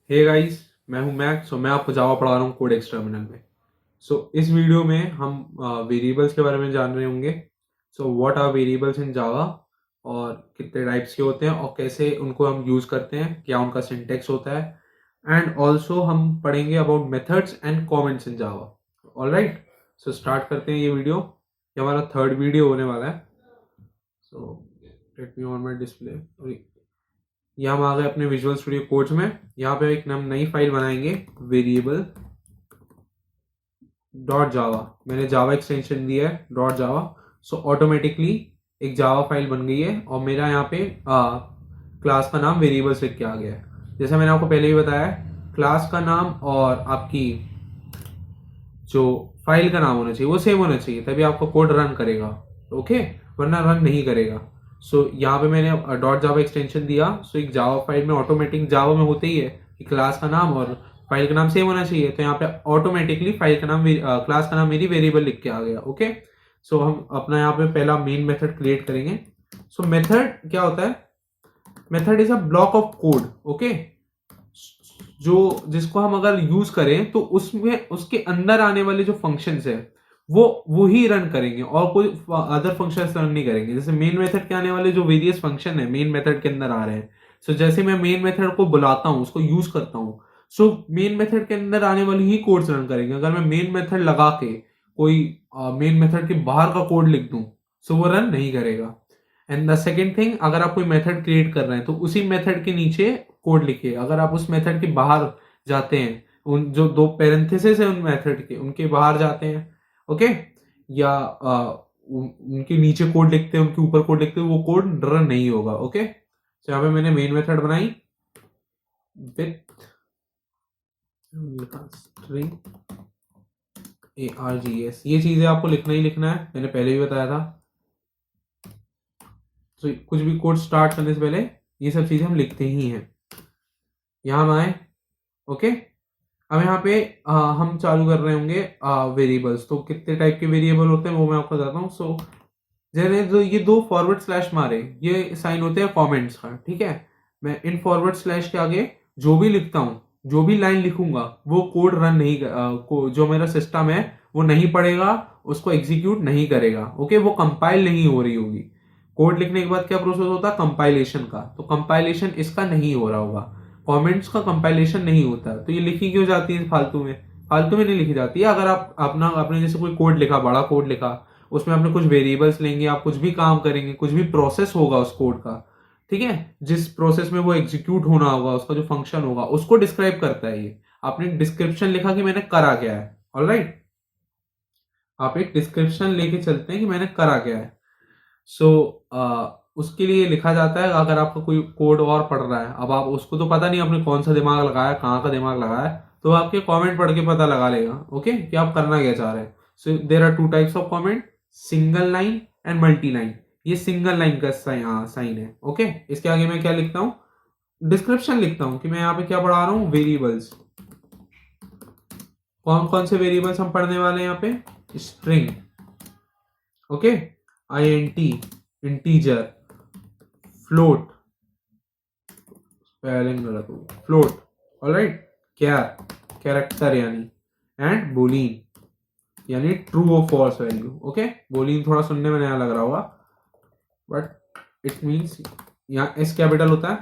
Hey guys, मैं हूं max. मैं आपको जावा पढ़ा रहा हूँ कोडेक्स टर्मिनल में। इस वीडियो में हम वेरिएबल्स के बारे में जान रहे होंगे। व्हाट आर वेरिएबल्स इन जावा, और कितने टाइप्स के होते हैं और कैसे उनको हम यूज करते हैं, क्या उनका सिंटेक्स होता है। एंड ऑल्सो हम पढ़ेंगे about methods and comments in Java. Alright, start करते हैं ये वीडियो। ये हमारा थर्ड वीडियो होने वाला है। Let me on my display. यहाँ हम आ गए अपने विजुअल स्टूडियो कोड्स में। यहाँ पे एक हम नई फाइल बनाएंगे, वेरिएबल डॉट जावा। मैंने जावा एक्सटेंशन दिया है डॉट जावा। ऑटोमेटिकली एक जावा फाइल बन गई है और मेरा यहाँ पे क्लास का नाम वेरिएबल्स लिख के आ गया है। जैसा मैंने आपको पहले ही बताया, क्लास का नाम और आपकी जो फाइल का नाम होना चाहिए वो सेम होना चाहिए, तभी आपका कोड रन करेगा। ओके, वरना रन नहीं करेगा। यहाँ पे मैंने डॉट जावा एक्सटेंशन दिया। एक जावा फाइल में ऑटोमेटिक जावा में होते ही है कि क्लास का नाम और फाइल का नाम सेम होना चाहिए, तो यहाँ पे ऑटोमेटिकली फाइल का नाम क्लास का नाम मेरी वेरिएबल लिख के आ गया। ओके, हम अपना यहाँ पे पहला मेन मेथड क्रिएट करेंगे। मेथड क्या होता है? Method is a block of code. Okay, जो जिसको हम अगर यूज करें तो उसमें उसके अंदर आने वाले जो फंक्शंस है वो ही रन करेंगे और कोई अदर फंक्शंस रन नहीं करेंगे। जैसे मेन मेथड के आने वाले जो वेरियस फंक्शन है मेन मेथड के अंदर आ रहे हैं। जैसे मैं मेन मेथड को बुलाता हूँ, उसको यूज करता हूँ, मेन मेथड के अंदर आने वाले ही कोड्स रन करेंगे। अगर मैं मेन मेथड लगा के कोई मेन मेथड के बाहर का कोड लिख दूं, वो रन नहीं करेगा। एंड द सेकेंड थिंग, अगर आप कोई मेथड क्रिएट कर रहे हैं तो उसी मेथड के नीचे कोड लिखिए। अगर आप उस मेथड के बाहर जाते हैं, उन जो दो पैरेंथेसिस है उन मेथड के, उनके बाहर जाते हैं, ओके, या उनके नीचे कोड लिखते हैं, उनके ऊपर कोड लिखते हैं, वो कोड रन नहीं होगा। ओके, यहाँ पे मैंने मेन मेथड बनाई विथ स्ट्रिंग args। ये चीजें आपको लिखना ही लिखना है, मैंने पहले भी बताया था। कुछ भी कोड स्टार्ट करने से पहले ये सब चीजें हम लिखते ही हैं। यहां हम आए। ओके, अब यहाँ पे हम चालू कर रहे होंगे वेरिएबल्स। तो कितने टाइप के वेरिएबल होते हैं वो मैं आपको बताता हूँ। जैसे जो ये दो फॉरवर्ड स्लैश मारे, ये साइन होते हैं कमेंट्स का। ठीक है, मैं इन फॉरवर्ड स्लैश के आगे जो भी लिखता हूँ, जो भी लाइन लिखूंगा, वो कोड रन नहीं जो मेरा सिस्टम है वो नहीं पढ़ेगा, उसको एग्जीक्यूट नहीं करेगा। ओके, वो कंपाइल नहीं हो रही होगी। कोड लिखने के बाद क्या प्रोसेस होता है? कंपाइलेशन का। तो कंपाइलेशन इसका नहीं हो रहा होगा, कमेंट्स का कंपाइलेशन नहीं होता। तो ये लिखी क्यों जाती है फालतू में? फालतू में नहीं लिखी जाती है। अगर आप अपने जैसे कोई कोड लिखा, बड़ा कोड लिखा, उसमें आपने कुछ वेरिएबल्स लेंगे, आप कुछ भी काम करेंगे, कुछ भी प्रोसेस होगा उस कोड का, ठीक है, जिस प्रोसेस में वो एग्जीक्यूट होना होगा, उसका जो फंक्शन होगा, उसको डिस्क्राइब करता है ये। आपने डिस्क्रिप्शन लिखा कि मैंने करा क्या है। ऑलराइट, आप एक डिस्क्रिप्शन लेके चलते हैं कि मैंने करा क्या है। उसके लिए लिखा जाता है। अगर आपका कोई कोड और पढ़ रहा है, अब आप उसको तो पता नहीं आपने कौन सा दिमाग लगाया, कहाँ का दिमाग लगाया, तो आपके कमेंट पढ़ के पता लगा लेगा। ओके, कि आप करना क्या चाह रहे हैं। There are two types of comment, single line and multi line. ये सिंगल लाइन का साइन है। ओके, इसके आगे मैं क्या लिखता हूँ? डिस्क्रिप्शन लिखता हूँ कि मैं यहाँ पे क्या पढ़ा रहा हूँ, वेरिएबल्स। कौन कौन से वेरिएबल्स हम पढ़ने वाले हैं यहाँ पे? String, okay, INT, integer, float, float, alright, character यानी, एंड बोलियन यानी ट्रू और फॉल्स वैल्यू। ओके, बोलियन थोड़ा सुनने में नया लग रहा होगा, बट इट मींस यहाँ एस कैपिटल होता है।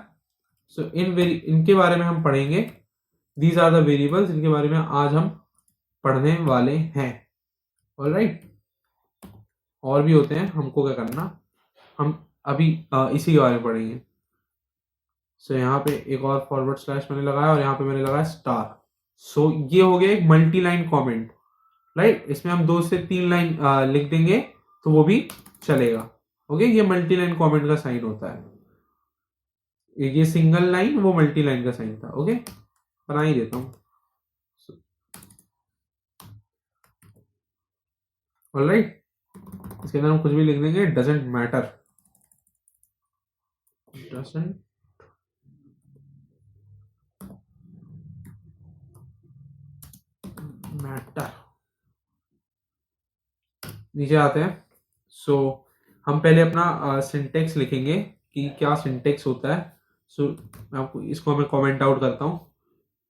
इनके बारे में हम पढ़ेंगे। दीज आर द वेरिएबल्स, इनके बारे में आज हम पढ़ने वाले हैं। ऑलराइट, और भी होते हैं, हमको क्या करना, हम अभी इसी के बारे में पढ़ेंगे। यहाँ पे एक और फॉरवर्ड स्लैश मैंने लगाया और यहाँ पे मैंने लगाया स्टार। ये हो गया एक मल्टी लाइन कॉमेंट। राइट, इसमें हम 2 से 3 लाइन लिख देंगे तो वो भी चलेगा। ओके, ये मल्टी लाइन कॉमेंट का साइन होता है। ये सिंगल लाइन, वो मल्टी लाइन का साइन था। ओके, बना ही देता हूं। ऑलराइट, इसके अंदर हम कुछ भी लिख देंगे, डजेंट मैटर, डजेंट मैटर। नीचे आते हैं। हम पहले अपना सिंटेक्स लिखेंगे कि क्या सिंटेक्स होता है। मैं आपको इसको मैं कमेंट आउट करता हूँ।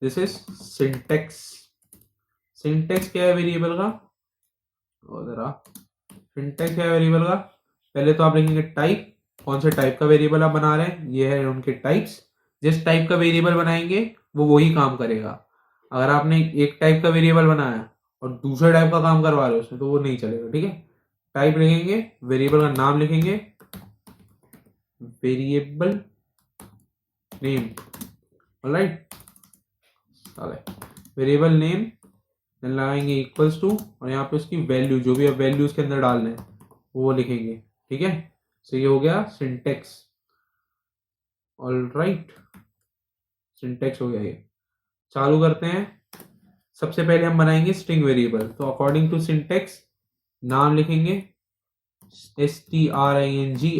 This is syntax. सिंटेक्स क्या है वेरिएबल का, और जरा सिंटेक्स क्या है वेरिएबल का, पहले तो आप लिखेंगे टाइप, कौन से टाइप का वेरिएबल आप बना रहे हैं, ये है उनके टाइप्स। जिस टाइप का वेरिएबल बनाएंगे वो वही काम करेगा। अगर आपने एक टाइप का वेरिएबल बनाया और दूसरे टाइप का काम करवा रहे हो उसमें, तो वो नहीं चलेगा, ठीक है। टाइप लिखेंगे, वेरिएबल का नाम लिखेंगे, variable name, alright, variable name लगाएंगे इक्वल्स टू, और यहाँ पे उसकी वैल्यू, जो भी आप वैल्यू उसके अंदर डालना है वो लिखेंगे, ठीक है। सो ये हो गया सिंटेक्स, ऑलराइट, सिंटेक्स हो गया ये। चालू करते हैं। सबसे पहले हम बनाएंगे स्ट्रिंग वेरिएबल, तो अकॉर्डिंग टू सिंटेक्स नाम लिखेंगे string,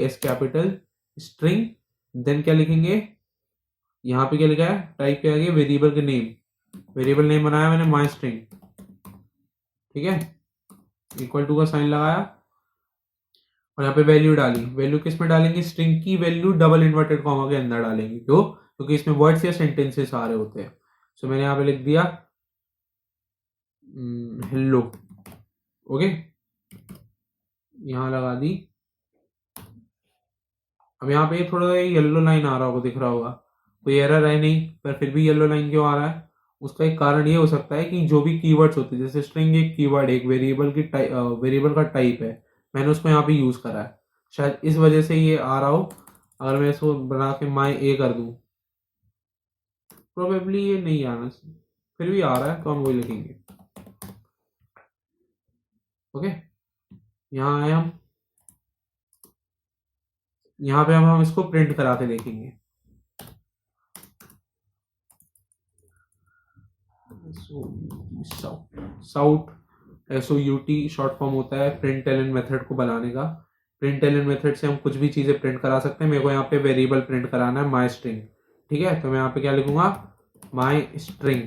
S capital string, then क्या लिखेंगे, यहाँ पे क्या लिखा है, टाइप किया गया वेरिएबल के नेम, वेरिएबल नेम बनाया मैंने माई स्ट्रिंग, ठीक है, इक्वल टू का साइन लगाया, और यहाँ पे वैल्यू डाली। वैल्यू किस में डालेंगे, स्ट्रिंग की वैल्यू डबल इन्वर्टेड कॉमा के अंदर डालेंगे, क्यों, क्योंकि इसमें वर्ड्स या सेंटेंसेस आ रहे होते हैं। सो मैंने यहाँ पे लिख दिया हेलो, ओके, यहाँ लगा दी। अब यहाँ पे थोड़ा येलो लाइन आ रहा होगा, दिख रहा होगा, कोई एरर है नहीं, पर फिर भी येलो लाइन क्यों आ रहा है, उसका एक कारण ये हो सकता है कि जो भी कीवर्ड्स होते हैं, जैसे स्ट्रिंग एक कीवर्ड, एक वेरिएबल की टाइप, वेरिएबल का टाइप है, मैंने उसको यहाँ पे यूज करा है, शायद इस वजह से ये आ रहा हो। अगर मैं इसको बना के माई ए कर दूं, प्रोबेबली ये नहीं आना, फिर भी आ रहा है तो हम वही लिखेंगे, ओके। यहाँ आए हम, यहाँ पे हम इसको प्रिंट करा के देखेंगे। साउट, SOUT शॉर्ट फॉर्म होता है प्रिंट एलन मेथड को बनाने का। प्रिंट एलन मेथड से हम कुछ भी चीजें प्रिंट करा सकते हैं। मेरे को यहाँ पे वेरिएबल प्रिंट कराना है माई स्ट्रिंग, ठीक है, तो मैं यहाँ पे क्या लिखूंगा, माई स्ट्रिंग।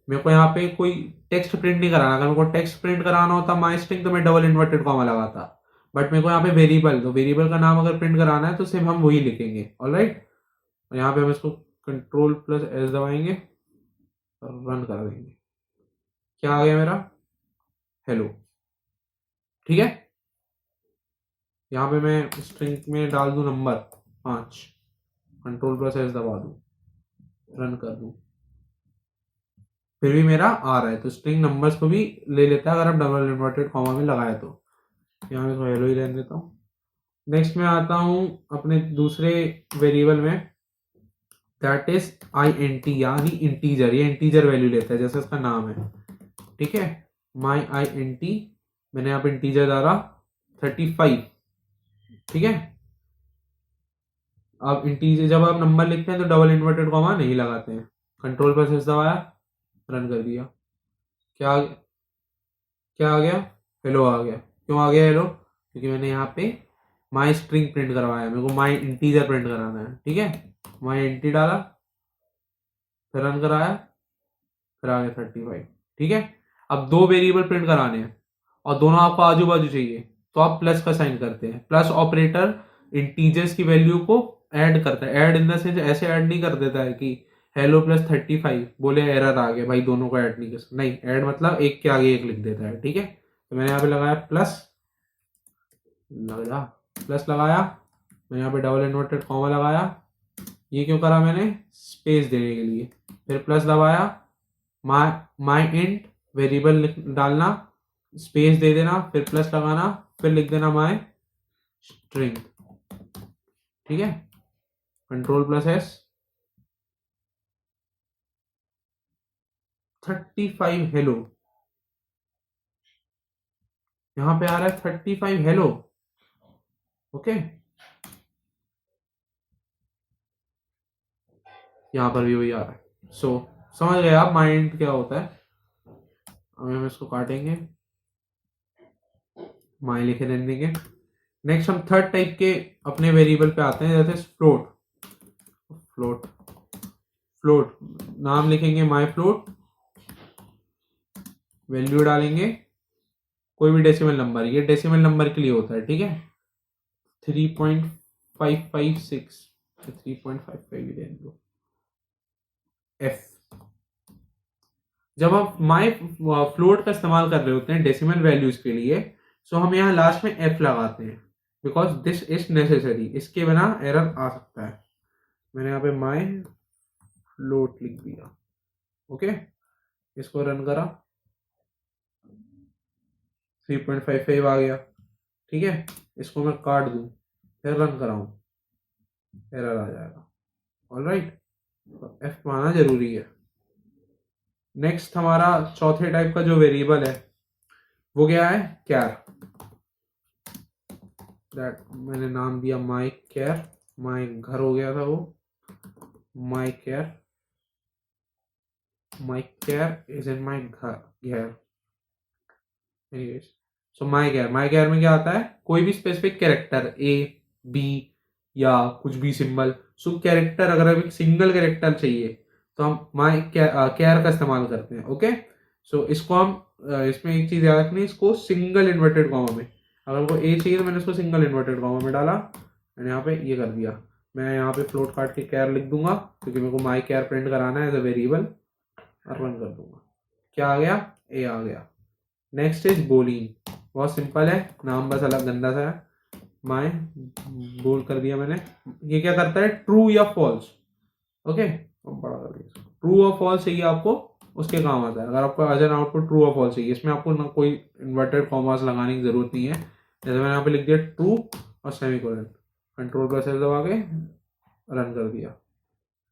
मेरे को यहाँ पे कोई टेक्स्ट प्रिंट नहीं कराना, अगर मेरे को टेक्स्ट प्रिंट कराना होता माई स्ट्रिंग तो मैं डबल इन्वर्टेड कॉमा लगाता, बट मेरे को यहाँ पे वेरिएबल, तो वेरिएबल का नाम अगर प्रिंट कराना है तो सिर्फ हम वही लिखेंगे, ऑलराइट। और यहाँ पे हम इसको Ctrl+S दबाएंगे और रन कर देंगे। क्या आ गया मेरा, हेलो, ठीक है। यहाँ पे मैं स्ट्रिंग में डाल दूं नंबर 5, Ctrl+S दबा दूं, रन कर दूं, फिर भी मेरा आ रहा है। तो स्ट्रिंग नंबर्स को भी ले लेता है अगर आप डबल इन्वर्टेड कॉमा में लगाए तो। यहाँ मैं इसको हेलो ही रहने देता हूँ। नेक्स्ट में आता हूँ अपने दूसरे वेरिएबल में, दैट इज INT, यानी इंटीजर। ये इंटीजर वैल्यू लेता है जैसे इसका नाम है, ठीक है, माई INT। मैंने यहाँ पे इंटीजर डाला 35, ठीक है। अब इंटीजर, जब आप नंबर लिखते हैं तो डबल इन्वर्टेड कॉमा नहीं लगाते हैं। Ctrl+S दबाया, रन कर दिया, क्या क्या आ गया, हेलो आ गया। क्यों आ गया हेलो, क्योंकि मैंने यहाँ पे माई स्ट्रिंग प्रिंट करवाया, मेरे को माई इंटीजर प्रिंट कराना है, ठीक है। माई इंटी डाला, फिर रन कराया, फिर आ गया 35, ठीक है। अब दो वेरिएबल प्रिंट कराने हैं और दोनों आपको आजू बाजू चाहिए, तो आप प्लस का साइन करते हैं। प्लस ऑपरेटर इंटीजर्स की वैल्यू को ऐड करता है, ऐड इन द सेंस ऐसे ऐड नहीं कर देता है कि हेलो +35 बोले एरर आ गया, भाई दोनों को ऐड नहीं कर सकते, नहीं, ऐड मतलब एक के आगे एक लिख देता है, ठीक है। तो मैंने यहाँ पे लगाया प्लस, लगा प्लस लगाया, मैं यहाँ पे डबल इन्वर्टेड कॉमा लगाया, ये क्यों करा मैंने, स्पेस देने के लिए। फिर प्लस दबाया, माई इंट वेरिएबल डालना, स्पेस दे देना, फिर प्लस लगाना, फिर लिख देना माई स्ट्रिंग, ठीक है। Ctrl+S, 35 हेलो, यहां पे आ रहा है 35 हेलो, ओके। यहां पर भी वही आ रहा है। सो समझ गए आप माइंड क्या होता है। अब हम इसको काटेंगे, माई लिखे रहने देंगे। नेक्स्ट हम थर्ड टाइप के अपने वेरिएबल पे आते हैं, जैसे फ्लोट। फ्लोट, फ्लोट नाम लिखेंगे माई फ्लोट, वैल्यू डालेंगे कोई भी डेसिमल नंबर, ये डेसिमल नंबर के लिए होता है, ठीक है। 3.556, 3.55 ही रहने दो, F, जब हम माई फ्लोट का इस्तेमाल कर रहे होते हैं डेसिमल वैल्यूज के लिए, सो हम यहाँ लास्ट में एफ लगाते हैं बिकॉज दिस इज नेसेसरी, इसके बिना एरर आ सकता है। मैंने यहाँ पे माई फ्लोट लिख दिया। ओके, इसको रन करा, 3.55 आ गया। ठीक है, इसको मैं काट दूं फिर रन कराऊं, एरर आ जाएगा। ऑलराइट, एफ माना जरूरी है। नेक्स्ट हमारा चौथे टाइप का जो वेरिएबल है वो क्या है, कैर। दैट मैंने नाम दिया माई कैर, माई घर हो गया था वो, माई कैर, माई कैर इज इन माई घर। एनीवेज, सो माई कैर में क्या आता है, कोई भी स्पेसिफिक कैरेक्टर ए बी या कुछ भी सिंबल। सो कैरेक्टर अगर एक सिंगल कैरेक्टर चाहिए तो हम माई कैर का इस्तेमाल करते हैं। ओके, सो इसको हम इसमें एक चीज याद रखनी, इसको सिंगल इन्वर्टेड कॉमा में, अगर को ए चाहिए तो मैंने इसको सिंगल इन्वर्टेड कॉमा में डाला, मैंने यहाँ पे ये कर दिया। मैं यहाँ पे फ्लोट काट के कैर लिख दूंगा क्योंकि मेरे को माई कैर प्रिंट कराना है एज अ वेरिएबल, और रन कर दूंगा। क्या आ गया, ए आ गया। नेक्स्ट इज बोलिंग, बहुत सिंपल है, नाम बस अलग गंदा सा है। माई बोल कर दिया मैंने। ये क्या करता है, ट्रू या फॉल्स। ओके, बड़ा कर दिया, ट्रू और फॉल्स चाहिए आपको, उसके काम आता है। अगर आपको एज एन आउटपुट ट्रू और फॉल्स चाहिए, इसमें आपको ना कोई इन्वर्टेड कॉमास लगाने की जरूरत नहीं है। जैसे मैंने यहाँ पे लिख दिया ट्रू और सेमीकोलन, कंट्रोल प्लस एफ दबा के रन कर दिया।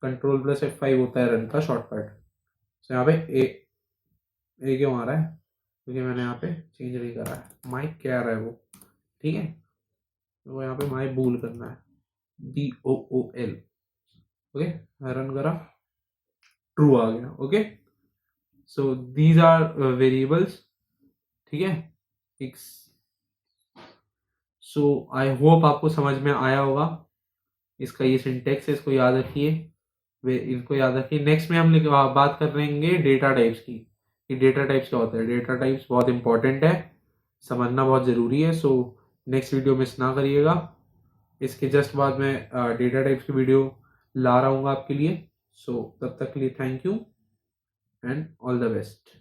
कंट्रोल प्लस F5 होता है रन का शॉर्टकट। तो यहाँ पे ए क्यों आ रहा है, क्योंकि मैंने यहाँ पे चेंज नहीं करा है, माई क्या है वो। ठीक है, तो यहाँ पे माई बूल करना है, BOOL। ओके, रन करा, ट्रू आ गया। Okay, so these are variables. ठीक है, सो आई होप आपको समझ में आया होगा। इसका ये सिंटेक्स है, इसको याद रखिए, इनको याद रखिए। नेक्स्ट में हम बात कर रहेंगे डेटा टाइप्स की, कि डेटा टाइप्स क्या होता है। डेटा टाइप्स बहुत इंपॉर्टेंट है, समझना बहुत ज़रूरी है। सो नेक्स्ट वीडियो मिस ना करिएगा। इसके जस्ट बाद में डेटा टाइप्स की वीडियो ला रहा हूँ आपके लिए। सो तब तक के लिए thank you and all the best.